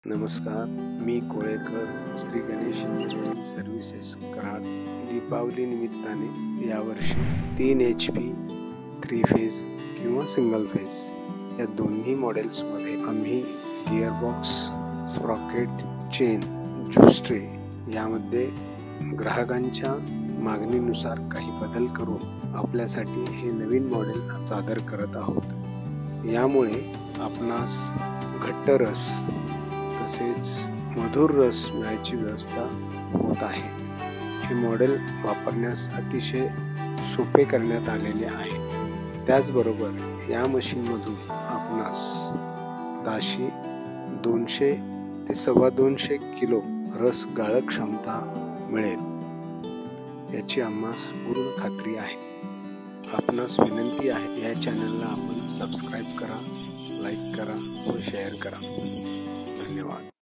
नमस्कार, मी Kolekar Shri Ganesh engineering services Karad. Deepavali निमित्ताने यावर्षी 3 HP 3 फेज किंवा सिंगल फेज या दोन्ही मॉडेल्समध्ये आम्ही gearbox, Sprocket, chain, juice tray यामध्ये ग्राहकांच्या मागणीनुसार काही बदल करून आपल्यासाठी हे नवीन मॉडेल सादर करत आहोत. यामुळे आपणास घट्ट रस तसेच मधुर रस मिळायची व्यवस्था होत आहे. हे मॉडेल वापरण्यास अतिशय सोपे करण्यात आलेले आहे. त्याचबरोबर या मशीनमधून आपणास ताशी 200 ते 250 किलो रस गाळक क्षमता मिळेल याची आम्हास पूर्ण खात्री आहे. आपणास विनंती आहे, या चॅनलला आपण सबस्क्राईब करा, लाईक करा व शेअर करा. धन्यवाद.